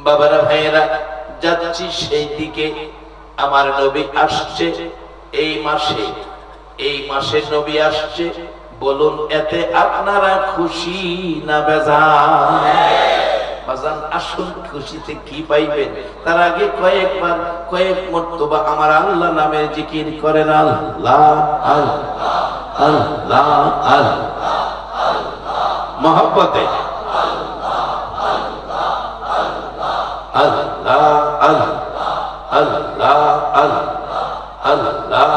বাবারা ভাইয়েরা, যাচ্ছি সেই দিকে। আমার নবী আসছে এই মাসে নবী আসছে। বলুন, এতে আপনারা খুশি না বেজার? বাজান আসুন, খুশিতে কি পাইবেন? তার আগে কয়েক মর্তবা আমার আল্লাহ নামের জিকির করেন। আল্লাহ আল্লাহ আল্লাহ আল্লাহ মহব্বতে আল্লাহ আল্লাহ আল্লাহ আল্লাহ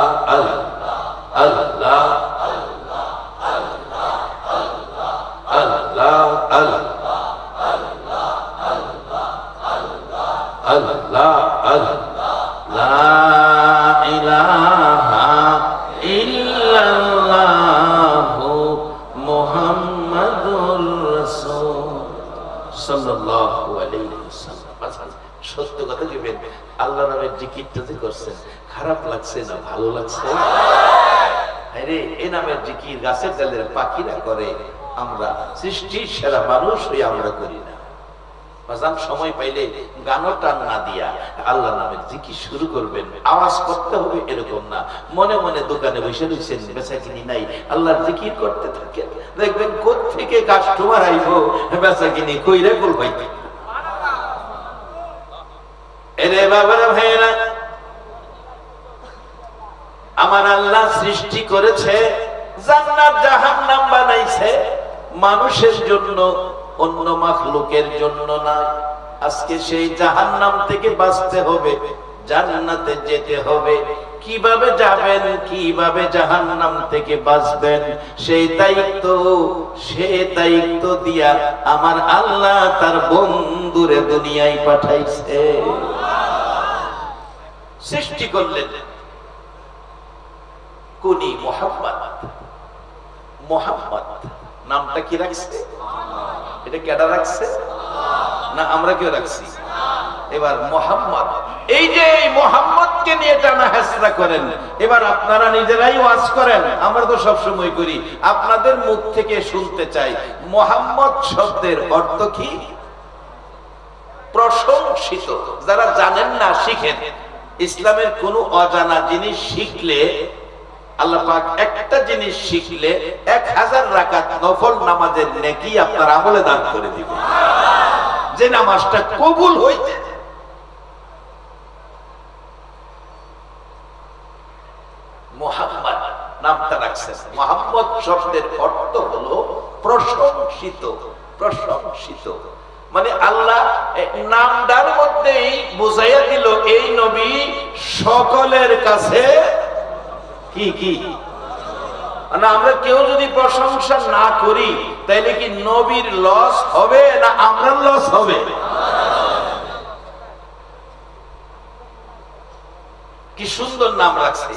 আল্লাহ আল্লাহ আল্লাহ লা ইলাহা ইল্লাল্লাহু মুহাম্মাদুর রাসূল সাল্লাল্লাহু আলাইহি ওয়াসাল্লাম। সত্য কথা দিবেন, আল্লাহ নামের জিকিরটা যে করছেন, খারাপ লাগছে না ভালো লাগছে? আরে এই নামের জিকির গাছের ডালের পাখিরা করে, আমরা সৃষ্টির সেরা মানুষ হয়ে আমরা করি না। বাজান সময় পাইলে গানও টান না দিয়া আল্লাহ নামের জিকির শুরু করবেন। আওয়াজ করতে হবে এরকম না, মনে মনে দোকানে বসে রয়েছেন, বেচা কিনি নাই, আল্লাহর জিকির করতে থাকেন। দেখবেন কোত্থেকে কাস্টমার আইব, বেচা কিনি কইরে বলবাইতে। এরে বাবারা ভাইয়েরা, আমার আল্লাহ সৃষ্টি করেছে, জান্নাত জাহান্নাম বানাইছে মানুষের জন্য, অন্য মাখলুকের জন্য না। আজকে সেই জাহান্নাম থেকে বাঁচতে হবে, জান্নাতে যেতে হবে। কিভাবে যাবেন, কিভাবে জাহান্নাম থেকে বাঁচবেন, সেই দায়িত্ব দিয়া আমার আল্লাহ তার বন্ধুরে দুনিয়ায় পাঠাইছে, সৃষ্টি করলেন। কোনি মোহাম্মদ নামটা কি রাখছে? এটা কেডা রাখছে? না আমরা কেউ রাখছি? এবার মোহাম্মদ, এই যে মোহাম্মদকে নিয়ে টানা হেসরা করেন, এবার আপনারা নিজেরাই ওয়াজ করেন। আমরা তো সবসময় করি, আপনাদের মুখ থেকে শুনতে চাই, মোহাম্মদ শব্দের অর্থ কি? প্রশংসিত। যারা জানেন না শিখেন। ইসলামের কোন অজানা জিনিস শিখলে আল্লাহ পাক একটা জিনিস শিখলে 1000 রাকাত নফল নামাজের নেকি আপনার আমলে দান করে দিবেন, যে নামাজটা কবুল হইতে। মুহাম্মদ নামটা রাখছেন। মুহাম্মদ শব্দের অর্থ হলো প্রশংসিত। প্রশংসিত মানে আল্লাহ নামটার মধ্যেই বুঝাইয়া দিল, এই নবী সকলের কাছে কি কি। না আমরা কেউ যদি প্রশংসা না করি, তাইলে কি নবীর লস হবে না আমরা লস হবে? কি সুন্দর নাম রাখছে।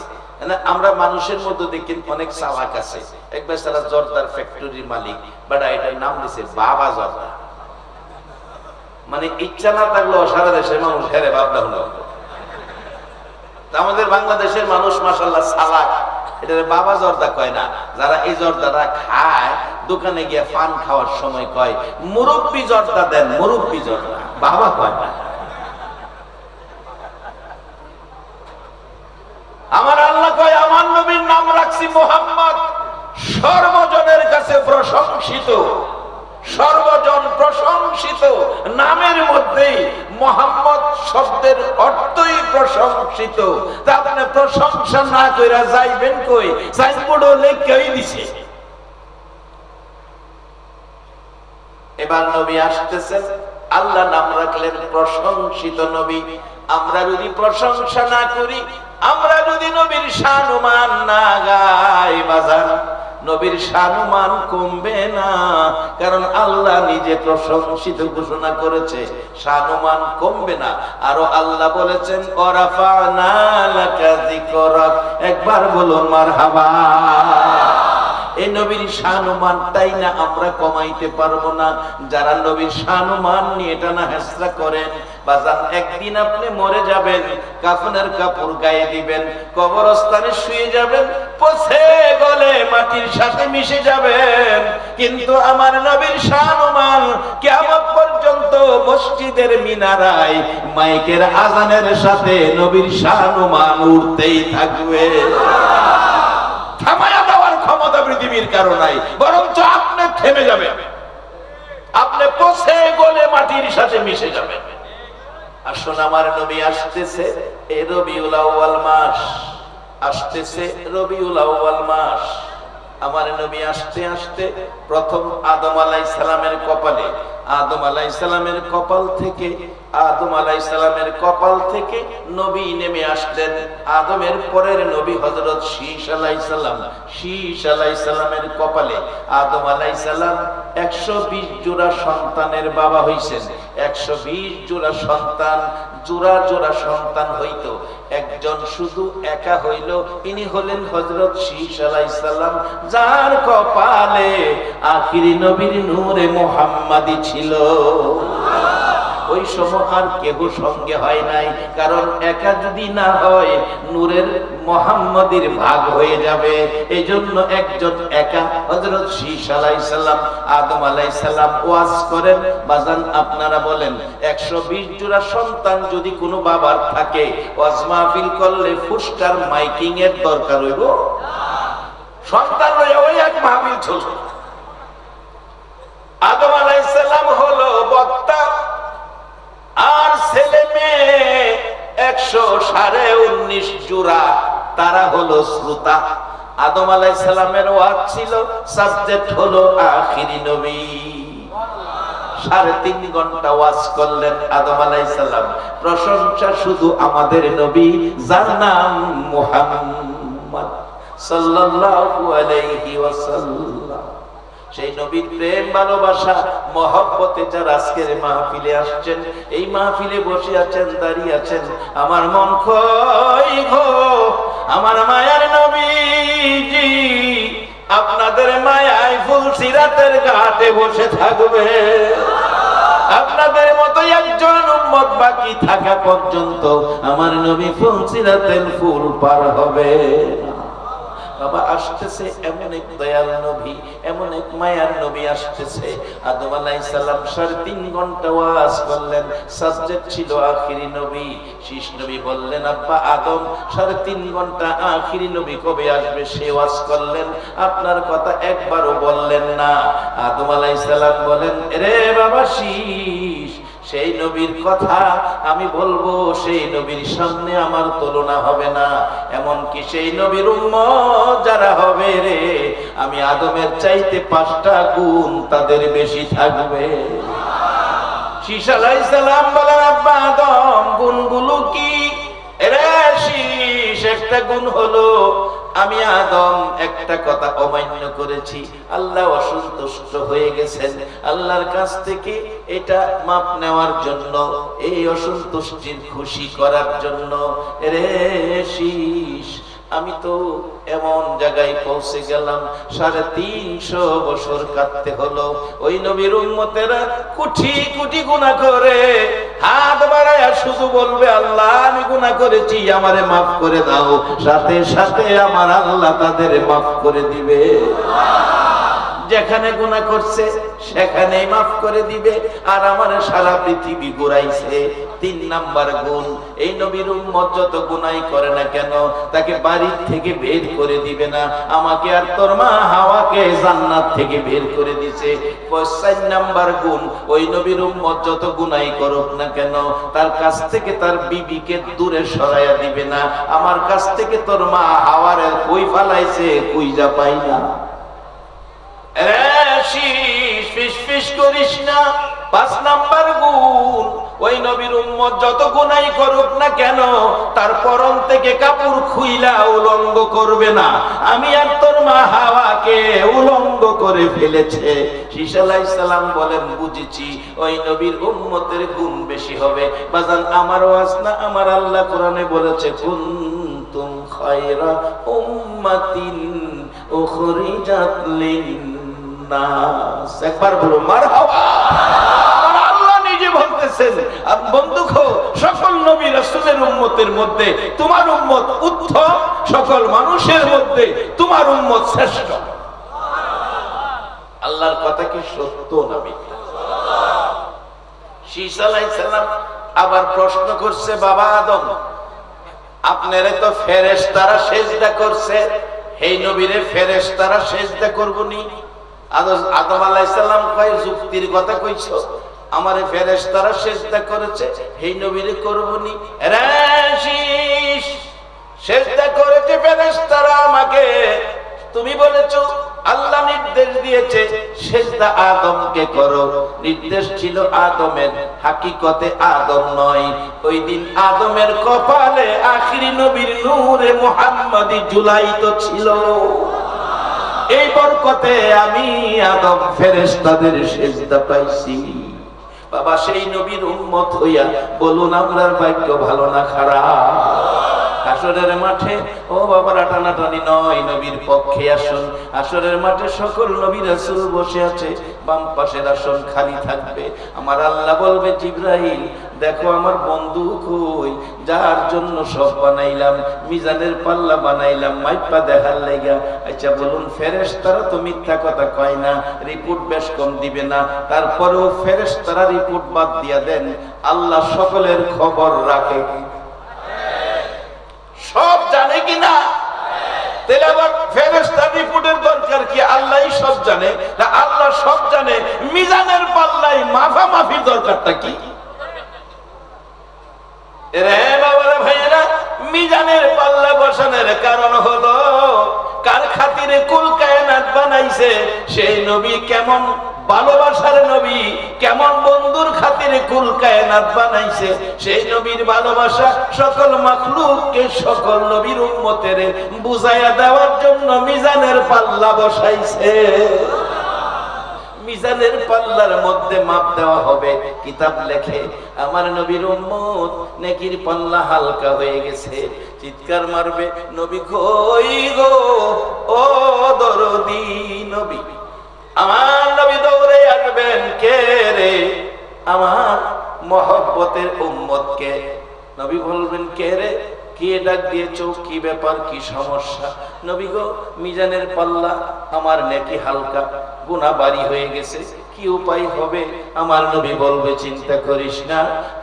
আমরা মানুষের মধ্যে দেখি অনেক চালাক আছে। একবার সারা জর্দার ফ্যাক্টরির মালিক, বাট এটার নাম দিছে বাবা জর্দা। মানে ইচ্ছা না থাকলেও সারা দেশের মানুষ হেরে বাবদা হলো। আমাদের বাংলাদেশের মানুষ মাশাআল্লাহ চালাক, এটা বাবা জর্দা কয় না। যারা এই জর্দাটা খায়, দোকানে গিয়ে পান খাওয়ার সময় কয় মুরব্বি জর্দা দেন, মুরব্বি জর্দা, বাবা কয় না। আমার আল্লাহ কয় আমার নবীর নাম রাখছি মুহাম্মদ, সর্বজনের কাছে প্রশংসিত। সর্বজন প্রশংসিত নামের মধ্যে মুহাম্মদ শব্দের অর্থই প্রশংসিত। তা আপনি প্রশংসা না কইরা যাইবেন কই? সাইনবোর্ডও লেখাই দিছে। এবার নবী আসতেছেন, আল্লাহ নাম রাখলেন প্রশংসিত নবী। আমরা যদি প্রশংসা না করি, আমরা যদি নবীর শানুমান না গাই, বাজার নবীর শানুমান কমবে না। কারণ আল্লাহ নিজে প্রশংসিত ঘোষণা করেছে, শানুমান কমবে না। আরো আল্লাহ বলেছেন ওয়ারাফা'না লাকা যিকরাক। একবার বলুন মারহাবা। এই নবীর শানুমান তাই না আমরা কমাইতে পারবো না। যারা নবীর শানুমান নিয়ে টানা হেসরা করেন, বাজান একদিন আপনি মরে যাবেন, কাফনের কাপড় গায়ে দিবেন, কবরস্থানে শুয়ে যাবেন, পচে গলে মাটির সাথে মিশে যাবেন, কিন্তু আমার নবীর শান-ও-মান কিয়ামত পর্যন্ত মসজিদের মিনারায় মাইকের আজানের সাথে নবীর শান-ও-মান উঠতেই থাকবে। থামায়া দেওয়ার ক্ষমতা পৃথিবীর কারো নাই, বরঞ্চ আপনি থেমে যাবেন, আপনি পচে গলে মাটির সাথে মিশে যাবেন। আসুন, আমার নবী আসতেছে, এই রবিউল আউয়াল মাস আসতেছে, রবিউল আউয়াল মাস। আমার নবী আসতে আসতে প্রথম আদম আলাইহিস সালামের কপালে, আদম আলাইহিস সালামের কপাল থেকে, আদম আলাইহিস সালামের কপাল থেকে নবী নেমে আসলেন। আদমের পরের নবী হযরত শীশ আলাইহিস সালাম, শীশ আলাইহিস সালামের কপালে আদম আলাইহিস সালাম 120 জোড়া সন্তানের বাবা হইছেন। 120 জোড়া সন্তান, জোড়া জোড়া সন্তান হইতো, একজন শুধু একা হইল, ইনি হলেন হযরত শীশ আলাইহিস সালাম, যার কপালে আখিরি নবীর নূরে মুহাম্মাদি ছিল। ওই সময় আর কেউ সঙ্গে হয় নাই, কারণ একা যদি না হয় নূরের মুহাম্মাদির ভাগ হয়ে যাবে। এই জন্য একজন একা হযরত শীশ আলাইহিস সালাম, আদম আলাইহিস সালাম ওয়াজ করেন। বাজান আপনারা বলেন, 120 জোড়া সন্তান যদি কোনো বাবার থাকে, ওয়াজ মাহফিল করলে ফুসকার মাইকিং এর দরকার হইব? সন্তান লইয়া ওই এক মাহফিল চলছে। আদম আলাইহিস সালাম হলো বক্তা, আর ছেলে মেয়ে 119 জোড়া, তারা হলো শ্রোতা। আদম আলাইহিস সালামের ওয়াজ ছিল, সাবজেক্ট হলো আখিরি নবী। 3.5 ঘন্টা ওয়াজ করলেন আদম আলাইহিস সালাম। প্রশংসা শুধু আমাদের নবী, যার নাম মুহাম্মদ সাল্লাল্লাহু আলাইহি ওয়াসাল্লাম। সেই নবীর প্রেম, ভালোবাসা, মহব্বতে যারা আজকের মাহফিলে আসছেন, এই মাহফিলে বসে আছেন, দাঁড়িয়ে আছেন, আমার মন কই গো আমার মায়ার নবীজি আপনাদের মায়ায় ফুলসিরাতের ঘাটে বসে থাকবে। আপনাদের মতো একজন উম্মত বাকি থাকা পর্যন্ত আমার নবী ফুলসিরাতের ফুল পার হবে। বাবা আসতেছে এমন এক দয়াল নবী, এমন এক মায়ার নবী আসতেছে। আদম আলাইহিস সালাম 3.5 ঘন্টা ওয়াজ করলেন, সাবজেক্ট ছিল আখিরি নবী। শীষ নবী বললেন, আব্বা আদম 3.5 ঘন্টা আখিরি নবী কবে আসবে সে ওয়াজ করলেন, আপনার কথা একবারও বললেন না। আদম আলাইহিস সালাম বলেন, রে বাবা শীষ, সেই নবীর কথা আমি বলবো, সেই নবীর সামনে আমার তুলনা হবে না। এমন কি সেই নবীর উম্মত যারা হবে রে, আমি আদমের চাইতে 5টা গুণ তাদের বেশি থাকবে। শীশ আলাইহিস সালাম বলেন, আব্বা আদম গুণগুলো কি? রে শীষ, একটা গুণ হলো আমি আদম একটা কথা অমান্য করেছি, আল্লাহ অসন্তুষ্ট হয়ে গেছেন। আল্লাহর কাছ থেকে এটা মাপ নেওয়ার জন্য, এই অসন্তুষ্টির খুশি করার জন্য রে শীষ আমি তো এমন জায়গায় পৌঁছে গেলাম 350 বছর কাটতে হলো। ওই নবীর উম্মতেরা কোটি কোটি গুনাহ করে হাত বাড়ায়া শুধু বলবে, আল্লাহ আমি গুনাহ করেছি, আমারে মাফ করে দাও। সাথে সাথে আমার আল্লাহ তাদের মাফ করে দিবে। যেখানে গুনাহ করছে সেখানেই মাফ করে দিবে। আর আমার সারা পৃথিবী ঘুরাইছে। 3 নাম্বার গুণ, এই নবীর উম্মত যত গুনাহই করে না কেন তাকে বাড়ি থেকে বের করে দিবে না। আমাকে আর তোর মা হাওয়াকে জান্নাত থেকে বের করে দিয়েছে। 4 নাম্বার গুণ, ওই নবীর উম্মত যত গুনাহই করুক না কেন তার কাছ থেকে তার বিবিকে দূরে সরাইয়া দিবে না। আমার কাছ থেকে তোর মা হাওয়ারে কই ফালাইছে কইজা পাই না। ফিস করিস না। 5 নাম্বার গুণ, ওই নবীর উম্মত যত গুনাহই করুক না কেন তার পরন থেকে কাপড় খুইলা উলঙ্গ করবে না। আমি আর তোর মা হাওয়াকে উলঙ্গ করে ফেলেছে। শীশ আলাইহিস সালাম বলেন, বুঝেছি ওই নবীর উম্মতের গুণ বেশি হবে। বাজান আমার ওয়াজ না, আমার আল্লাহ কোরআনে বলেছে, কুনতুম খায়রা উম্মাতিন উখরিজাত লিন-নাস। একবার বলো মারহাবা। আল্লাহ নিজে বলতেছে আসতেছেন বন্ধুগো, সকল নবী রাসূলের উম্মতের মধ্যে তোমার উম্মত উত্তম, সকল মানুষের মধ্যে তোমার উম্মত শ্রেষ্ঠ। আল্লাহর কথা কি সত্য না মিথ্যা? শীস আলাইহিস সালাম আবার প্রশ্ন করছে, বাবা আদম, আপনারে তো ফেরেশতারা সেজদা করছে, এই নবীরে ফেরেশতারা সেজদা করবনি? আদম আলাইহিস সালাম কয়, যুক্তির কথা কইছো, আমারে ফেরেশতারা সেজদা করেছে, এই নবীরে করবনি? রে শীস, সেজদা করেছে ফেরেশতারা আমাকে, তুমি বলেছো আল্লাহ নির্দেশ দিয়েছে সেজদা আদমকে করো, নির্দেশ ছিল আদমের, হাকিকতে আদম নয়। ওই দিন আদমের কপালে আখিরি নবীর নূরে মুহাম্মাদি ঝুলাইত ছিল। এই বরকতে আমি আদম ফেরেশতাদের সেজদা পাইছি। বাবা, সেই নবীর উম্মত হইয়া বলুন আমরার ভাগ্য ভালো না খারাপ? হাসরের মাঠে ও বাবারা টানাটানি নয়, নবীর পক্ষে আসুন। হাসরের মাঠে সকল নবী রাসূল বসে আছে, বাম পাশের আসন খালি থাকবে। আমার আল্লাহ বলবে, জিবরাইল দেখো আমার বন্ধু কই, যার জন্য সব বানাইলাম, মিজানের পাল্লা বানাইলাম মাইপা দেখার লাইগা। আচ্ছা বলুন, ফেরেশতারা তো মিথ্যা কথা কয় না, রিপোর্ট বেশ কম দিবে না, তারপরেও ফেরেশতারা রিপোর্ট বাদ দিয়া দেন, আল্লাহ সকলের খবর রাখে, সব জানে কিনা? তাহলে আবার ফেরেশতার রিপোর্টের দরকার কি? আল্লাহই সব জানে, না আল্লাহ সব জানে, মিজানের পাল্লাই মাফামাফির দরকারটা কি? রে বাবারা ভাইয়েরা, মিজানের পাল্লা বসানোর কারণ হলো কার খাতিরে কুল কায়নাত বানাইছে, সেই নবী কেমন ভালোবাসার নবী, কেমন বন্ধুর খাতিরে কুল কায়নাত বানাইছে, সেই নবীর ভালোবাসা সকল মাখলুককে, সকল নবীর উম্মতের বুঝাইয়া দেওয়ার জন্য মিজানের পাল্লা বসাইছে। মিজানের পাল্লার মধ্যে মাপ দেওয়া হবে। কিতাব লেখে আমার নবীর উম্মত নেকির পাল্লা হালকা হয়ে গেছে, চিৎকার মারবে, নবী কই গো ও দরদি নবী। আমার নবী দৌড়ে আসবেন, কে রে? আমার মহব্বতের উম্মত কে? নবী বলবেন, কে রে? কি ডাক দিয়েছো, কি ব্যাপার, কি সমস্যা? নবী গো, মিজানের পাল্লা আমার নেকি হালকা, গুনাহ ভারী হয়ে গেছে, কি উপায় হবে? আমার নবী বলবে, চিন্তা করিস না,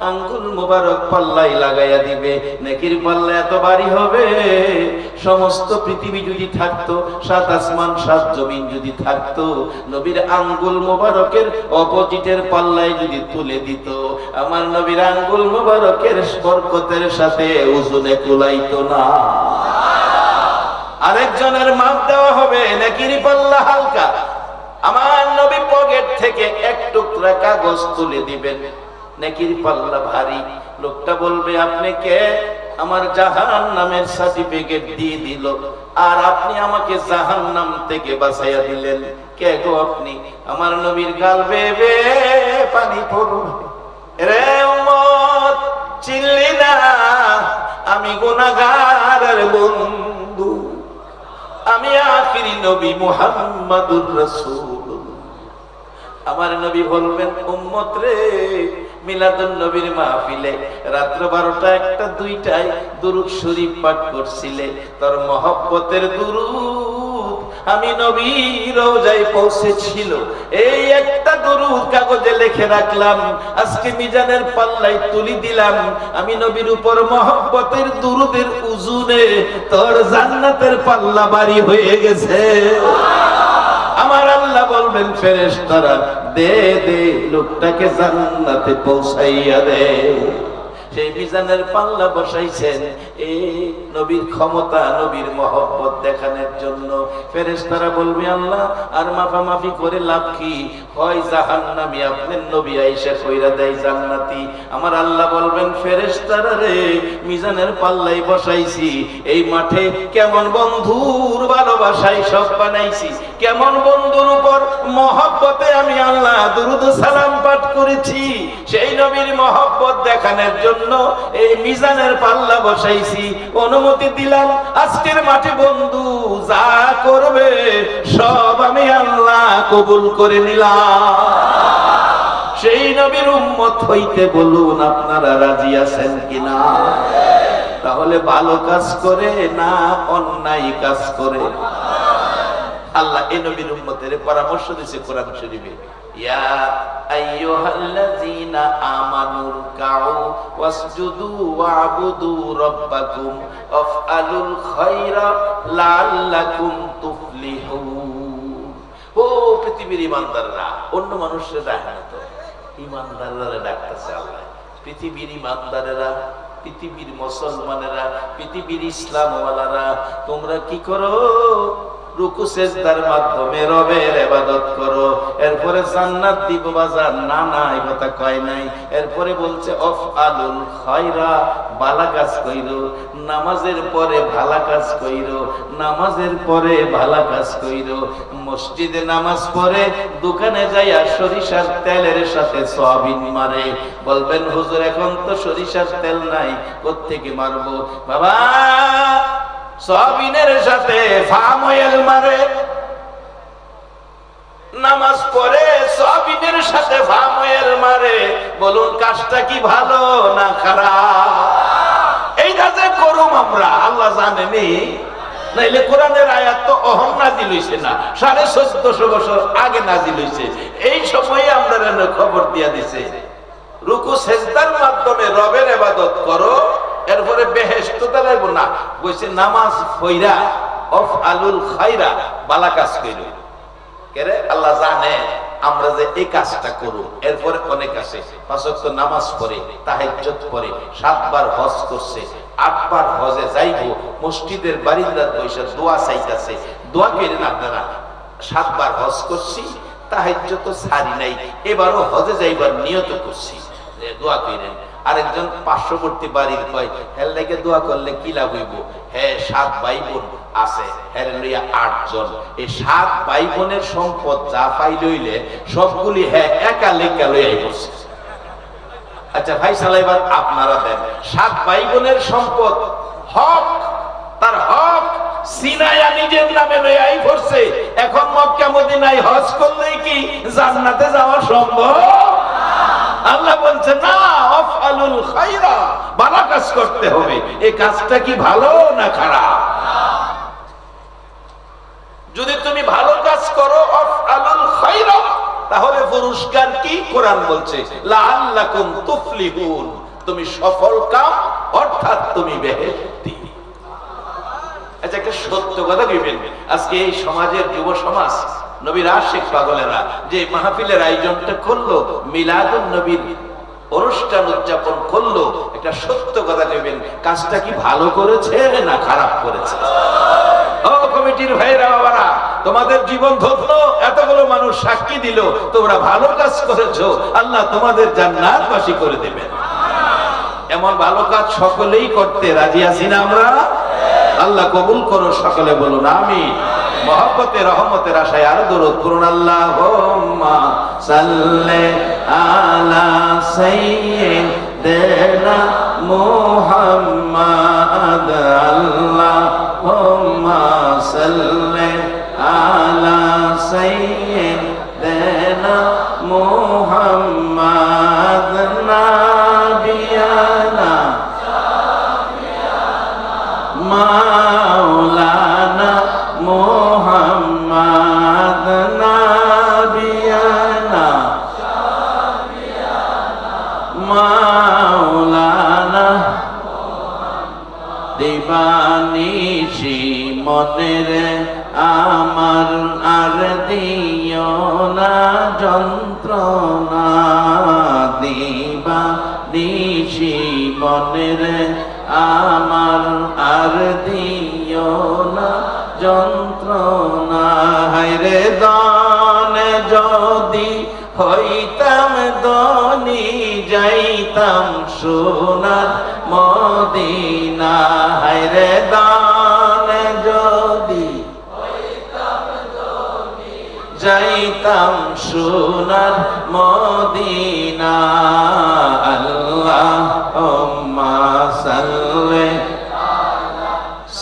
আঙ্গুল মোবারক পাল্লাই লাগাইয়া দিবে, নেকির পাল্লা এত ভারী হবে, সমস্ত পৃথিবী যদি থাকতো, সাত আসমান সাত জমিন যদি থাকতো, নবীর আঙ্গুল মোবারকের অপোজিটের পাল্লায় যদি তুলে দিত, আমার নবীর আঙ্গুল মোবারকের বরকতের সাথে ওজনে কুলাইতো না। আরেকজনের মাপ দেওয়া হবে, নেকির পাল্লা হালকা, আমার নবী পকেট থেকে এক টুকরা কাগজ তুলে দিবেন, নেকির পাল্লা ভারী। লোকটা বলবে, আপনি কে? আমার জাহান্নামের সার্টিফিকেট দিয়ে দিল, আর আপনি আমাকে জাহান্নাম থেকে বাঁচাইয়া দিলেন, কে গো আপনি? আমার নবীর গাল বেয়ে পানি পড়বে, রে উম্মত চিনলি না, আমি গুনাহগারের বন্ধু, আমি আখিরি নবী মুহাম্মাদুর রাসূল। আমার নবী বলবেন, উম্মত রে, মিলাদুন নবীর মাহফিলে রাত্র 12টা 1টা 2টায় দুরূদ শরীফ পাঠ করছিলে, তোর মহব্বতের দুরূদ আমি নবীর রওজায় পৌঁছেছিল, এই একটা দুরূদ কাগজে লিখে রাখলাম, আজকে মিজানের পাল্লায় তুলি দিলাম, আমি নবীর উপর মহব্বতের দুরূদের উজুনে তোর জান্নাতের পাল্লা ভারী হয়ে গেছে। আমার আল্লাহ বলবেন, ফেরেশতারা দে দে, লোকটাকে জান্নাতে পৌঁছাইয়া দে। সেই মিজানের পাল্লা বসাইছেন এই নবীর ক্ষমতা, নবীর মহব্বত দেখানোর জন্য। ফেরেশতারা বলবে, আল্লাহ আর মাফামাফি করে লাভ কি? হয় জাহান্নামী, আপনার নবী আয়েশা কইরা দেয় জান্নাতি। আমার আল্লাহ বলবেন, ফেরেশতারা রে, মিজানের পাল্লাই বসাইছি, এই মাঠে কেমন বন্ধুর ভালোবাসায় সব বানাইছি, কেমন বন্ধুর উপর মহব্বতে আমি আল্লাহ দুরূদ সালাম পাঠ করেছি, সেই নবীর মহব্বত দেখানোর জন্য এই মিজানের পাল্লা বসাইছি। অনুমতি দিলাম, আজকের মাঠে বন্ধু যা করবে সব আমি আল্লাহ কবুল করে নিলাম, সেই নবীর উম্মত হইতে বলুন আপনারা রাজি আছেন কিনা? তাহলে ভালো কাজ করে না অন্যায় কাজ করে? আল্লাহ এই নবীর উম্মতের পরামর্শ দিয়েছে কোরআন শরীফে, ইয়া আইয়ুহাল্লাযীনা আমানুর কাউ ওয়াসজুদু ওয়া'বুদু রাব্বাকুম ওয়াফআলুল খায়রা লাআল্লাকুম তুফলিহুন। ও পৃথিবীর ঈমানদাররা, অন্য মানুষের ডাকে না তো, ঈমানদাররা ডাকতেছে আল্লাহ। পৃথিবীর ঈমানদারেরা, পৃথিবীর মুসলমানেরা, পৃথিবীর ইসলামওয়ালারা, তোমরা কি করো? রুকু সেজদার মাধ্যমে রবের ইবাদত করো। এরপরে জান্নাত দিব বাজার, না না এই কথা কয় নাই। এরপরে বলছে আফআলুল খায়রা, ভালো কাজ কইরো। নামাজের পরে ভালো কাজ কইরো, নামাজের পরে ভালো কাজ কইরো। মসজিদে নামাজ পড়ে দোকানে যাইয়া সরিষার তেলের সাথে সয়াবিন মারে। বলবেন হুজুর এখন তো সরিষার তেল নাই, কোত্থেকে মারবো? বাবা সয়াবিনের সাথে পাম অয়েল মারে। নামাজ পড়ে সয়াবিনের সাথে পাম অয়েল মারে। বলুন কাজটা কি ভালো না খারাপ? এইটা যে করুম আমরা, আল্লাহ জানেনি? নাইলে কোরআনের আয়াত তো অহম নাজিল হইছে না, 1450 বছর আগে নাজিল হইছে। এই সময়ে আমরা খবর দিয়া দিছে রুকু সেজদার মাধ্যমে রবের ইবাদত করো, এরপরে বেহেশত লাগবো না। কইছে নামাজ পড়া আফআলুল খায়রা, ভালো কাজ কইরো। কেরে আল্লাহ জানে আমরা যে এই কাজটা করব। এরপরে অনেক আছে 5 ওয়াক্ত নামাজ পড়ে, তাহাজ্জুদ পড়ে, 7 বার হজ করছে, 8 বার হজে যাইবো, মসজিদের বারিন্দার বৈশা দোয়া চাইতাছে। দোয়া করেন আপনারা, 7 বার হজ করছি, তাহাজ্জুদ তো ছাড়ি নাই, এবারও হজে যাইবার নিয়ত করছি, দোয়া করেন। আরেকজন 500 করতে বাড়ির কয়, হের লাগে দোয়া করলে কি লাভ হইব? হ্যাঁ 7 ভাই বোন আছে, হের লইয়া 8 জন। এই 7 ভাই বোনের সম্পদ যা পাই লইলে সবগুলি হ্যাঁ একা লেখা লইয়াই বসে। আচ্ছা ভাই সালাইবার আপনারা দেন, 7 ভাই বোনের সম্পদ হক, তার হক সিনায়া নিজের নামে লইয়াই পড়ছে। এখন মক্কা মদিনায় হজ করলেই কি জান্নাতে যাওয়া সম্ভব? আল্লাহ বলছে না, আফআলুল খায়রা, ভালো কাজ করতে হবে। এই কাজটা কি ভালো না খারাপ? যদি তুমি ভালো কাজ করো আফআলুল খায়রা, তাহলে পুরস্কার কি? কোরআন বলছে লাআল্লাকুম তুফলিহুন, তুমি সফল কাম, অর্থাৎ তুমি বেহেশতি। আচ্ছা একটা সত্য কথা কইবেন, আজকে এই সমাজের যুব সমাজ, নবীর আশিক পাগলেরা যে মাহফিলের আয়োজনটা করলো, মিলাদুন নবীর অনুষ্ঠান উদযাপন করলো, একটা সত্য কথা কইবেন, কাজটা কি ভালো করেছে না খারাপ করেছে? ও কমিটির ভাইরা বাবারা, তোমাদের জীবন ধন্য, এতগুলো মানুষ সাক্ষী দিল তোমরা ভালো কাজ করেছো, আল্লাহ তোমাদের জান্নাতবাসী করে দেবেন। এমন ভালো কাজ সকলেই করতে রাজি আছি না আমরা? আল্লাহ কবুল করো, সকলে বলুন আমিন। মহব্বতে রহমতের আশায় আরো দরুদ করুন, আল্লাহুম্মা সাল্লি আলা সাইয়্যিদিনা মুহাম্মাদ, আল্লাহুম্মা সাল্লি আলা সাইয়্যিদিনা মুহাম্মাদ নাবিয়ানা মাওলানা মুহাম্মাদ নাবিয়ানা মাওলানা। দিবানিশি মনের আমার আর দিও না যন্ত্রণা, দিবানিশি মনের আমার আর দিও না যন্ত্রণা। হায়রে দানে যদি হইতাম ধনী, যাইতাম সোনার মদিনা। হায়রে দানে যদি যাইতাম সোনার মদিনা। আল্লাহুম্মা সাল্লি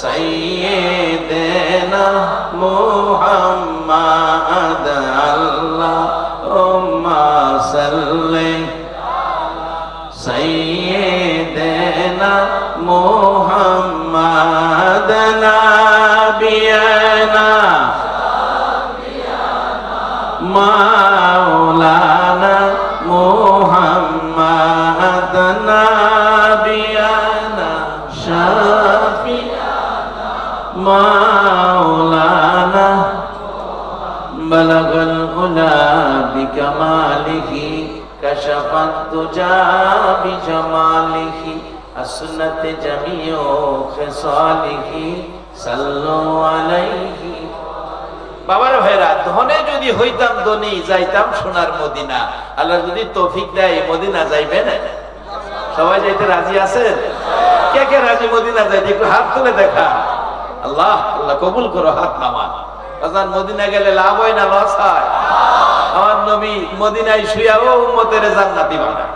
সাইয়্যিদিনা মুহাম্মাদ, আল্লাহুম্মা সাল্লি জানিয়ে দেনা মোহাম্মদ নাবিয়ানা মাওলানা মোহাম্মদ নাবিয়ানা শাফিয়ানা মাওলানা বালাগাল উলা বিকামালিহি কাশাফাত তুজা বিজামালিহি আসনাত জামিউ খিসালিহি সাল্লু আলাইহি। বাবার ভাইরা, ধনে যদি হইতাম ধনী, যাইতাম সোনার মদিনা। আল্লাহ যদি তৌফিক দেয় মদিনা যাইবেন? সবাই যাইতে রাজি আছেন? কে কে রাজি মদিনা যাইতে? একটু হাত তুলে দেখা। আল্লাহ আল্লাহ কবুল করো হাত নামা। বাজান মদিনা গেলে লাভ হয় না লস হয়? আমার নবী মদিনায় শুয়াও উম্মতের জান্নাতি বানায়,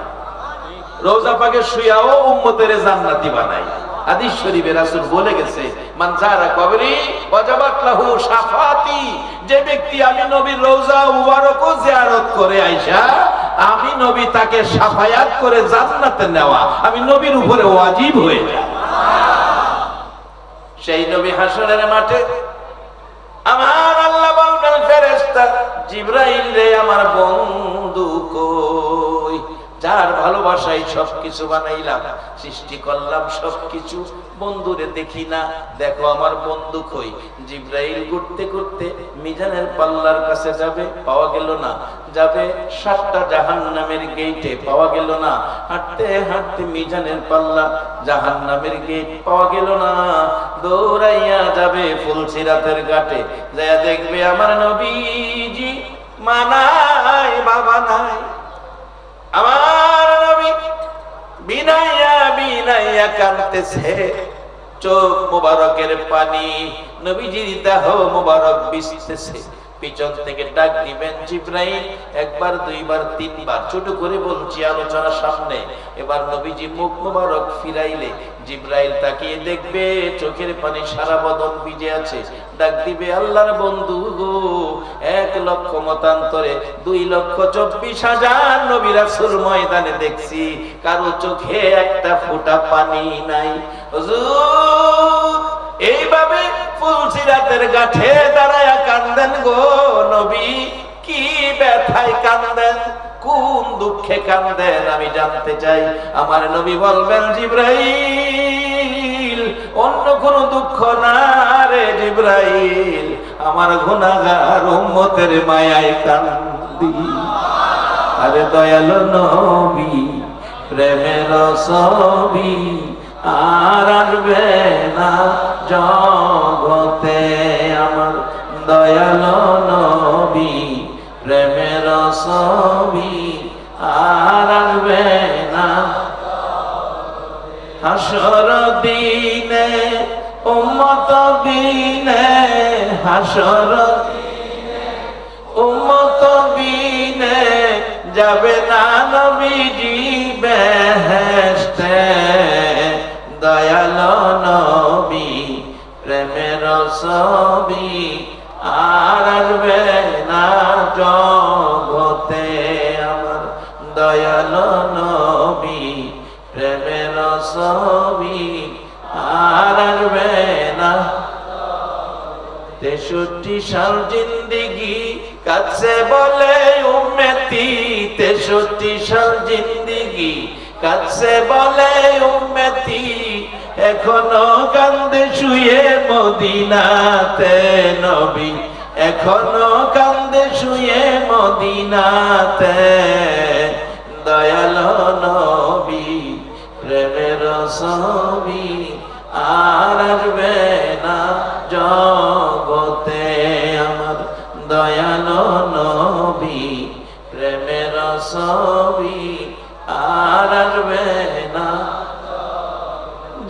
রওজা পাকে শুয়াও উম্মতের জান্নাতি বানায়। হাদিস শরীফে রাসূল বলে গেছে, মান যারা কবরি ওয়াজাবাত লাহু শাফাতি, যে ব্যক্তি আমি নবীর রওজা মুবারক জিয়ারত করে আইসা আমি নবী তাকে শাফায়াত করে জান্নাতে নেওয়া আমি নবীর উপরে ওয়াজিব হয়ে যায়। সেই নবী হাসরের মাঠে আমার আল্লাহ বলবেন, ফেরেশতা জিবরাইল রে, আমার বন্ধু কই? যার ভালোবাসায় সবকিছু বানাইলাম, সৃষ্টি করলাম সবকিছু, বন্ধুরে দেখি না, দেখো আমার বন্ধু কই? জিবরাইল ঘুরতে ঘুরতে মিজানের পাল্লার কাছে যাবে, পাওয়া গেল না। যাবে 7টা জাহান্নামের গেটে, পাওয়া গেল না। হাঁটতে হাঁটতে মিজানের পাল্লা, জাহান্নামের গেট, পাওয়া গেল না। দৌড়াইয়া যাবে ফুলসিরাতের ঘাটে, যাইয়া দেখবে আমার নবীজি মা নাই, বাবা নাই। আমার নবী বিনাইয়া বিনাইয়া কাঁদতেছে, চোখ মোবারকের পানি, নবীজির দেহ মোবারক ভিজতেছে। পিছন থেকে ডাক দিবেন জিবরাইল, একবার, দুইবার, তিনবার, ছোট করে বলছি আলোচনার সামনে। এবার নবীজি মুখ মোবারক ফিরাইলে জিবরাইল তাকিয়ে দেখবে চোখের পানি সারা বদন ভিজে আছে। ডাক দিবে, আল্লাহর বন্ধু গো, 1,00,000 মতান্তরে 2,24,000 নবী রাসূল ময়দানে দেখছি, কারো চোখে একটা ফোঁটা পানি নাই। হুজুর এইভাবে ফুলসিরাতের ঘাটে দাঁড়ায়া কান্দেন গো নবী। কি ব্যথায় কান্দেন, কোন দুঃখে কান্দেন আমি জানতে চাই। আমার নবী বলবেন, জিবরাইল অন্য কোন দুঃখ না রে জিবরাইল, আমার গুনাহগার উম্মতের মায়ায় কান্দি। আরে দয়ালু নবী প্রেমের ছবি আর আসবে না জগতে, আমার দয়ালু নবী প্রেমের ছবি আর আসবে না। হাসর দিনে উম্মত বিনে, হাসর উম্মত বিনে যাবে না নবীজি বেহেশতে। দয়ালু নবী প্রেমের ছবি আর আসবে না জগতে, আমার দয়ালু নবী প্রেমের ছবি আর আসবে না। 63 সাল জিন্দিগি কাছে বলে উম্মতি, 63 সাল জিন্দিগি কাছে বলে উম্মতি, এখনো কান্দে শুয়ে মদিনাতে নবী, এখনো কান্দে শুয়ে মদিনাতে। দয়ালু নবী প্রেমের ছবি আর আসবে না জগতে, আমার দয়ালু নবী প্রেমের ছবি আর আসবে